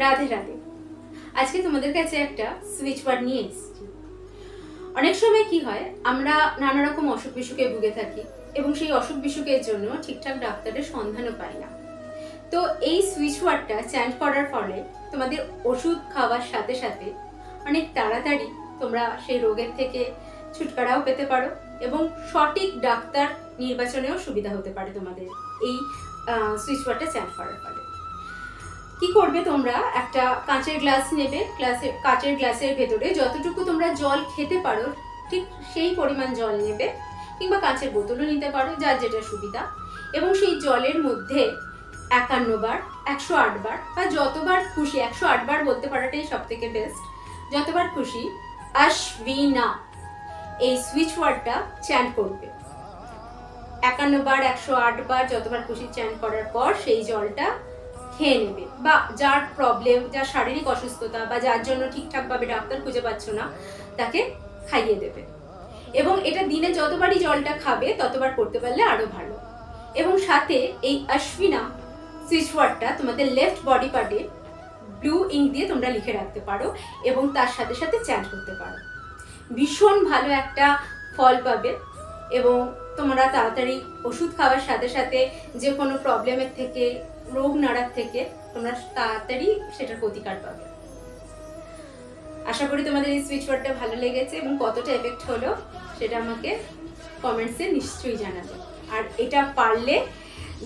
রাধে রাধে। আজকে তোমাদের কাছে একটা সুইচ ওয়ার্ড নিয়ে এসেছি। অনেক সময় কি হয়, আমরা নানা রকম অসুখ বিসুখে ভুগে থাকি এবং সেই অসুখ বিসুখের জন্য ঠিকঠাক ডাক্তারের সন্ধানও পাই না। তো এই সুইচ ওয়ার্ডটা চ্যান্ট করার ফলে তোমাদের ওষুধ খাওয়ার সাথে সাথে অনেক তাড়াতাড়ি তোমরা সেই রোগের থেকে ছুটকারাও পেতে পারো এবং সঠিক ডাক্তার নির্বাচনেও সুবিধা হতে পারে তোমাদের এই সুইচ ওয়ার্ডটা চ্যান্ট করার ফলে। কি করবে, তোমরা একটা কাঁচের গ্লাস নেবে, কাঁচের গ্লাসের ভেতরে যতটুকু তোমরা জল খেতে পারো ঠিক সেই পরিমাণ জল নেবে, কিংবা কাঁচের বোতলও নিতে পারো, যার যেটা সুবিধা। এবং সেই জলের মধ্যে 51 বার, 108 বার বা যতবার খুশি, 108 বার বলতে পারাটাই সব থেকে বেস্ট, যতবার খুশি আশবিনা এই সুইচ ওয়ার্ডটা চ্যান্ট করবে। 51 বার, 108 বার যতবার খুশি চ্যান্ট করার পর সেই জলটা খেয়ে নেবে, বা যার প্রবলেম, যার শারীরিক অসুস্থতা বা যার জন্য ঠিকঠাকভাবে ডাক্তার খুঁজে পাচ্ছ না তাকে খাইয়ে দেবে। এবং এটা দিনে যতবারই জলটা খাবে ততবার করতে পারলে আরো ভালো। এবং সাথে এই আশবিনা সুইচ ওয়ার্ডটা তোমাদের লেফট বডি পার্টে ব্লু ইঙ্ক দিয়ে তোমরা লিখে রাখতে পারো এবং তার সাথে সাথে চ্যান্ট করতে পারো। ভীষণ ভালো একটা ফল পাবে এবং তোমরা তাড়াতাড়ি ওষুধ খাওয়ার সাথে সাথে যে কোনো প্রবলেমের থেকে, রোগ নাড়ার থেকে তোমরা তাড়াতাড়ি সেটার প্রতিকার পাবে। আশা করি তোমাদের এই সুইচ ওয়ার্ডটা ভালো লেগেছে এবং কতটা এফেক্ট হলো সেটা আমাকে কমেন্টসে নিশ্চয়ই জানাবে। আর এটা পারলে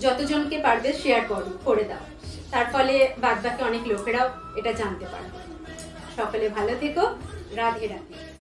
যতজনকে পারবে শেয়ার করে দাও, তার ফলে বাদবাকি অনেক লোকেরাও এটা জানতে পারবে। সকলে ভালো থেকো। রাধে রাধে।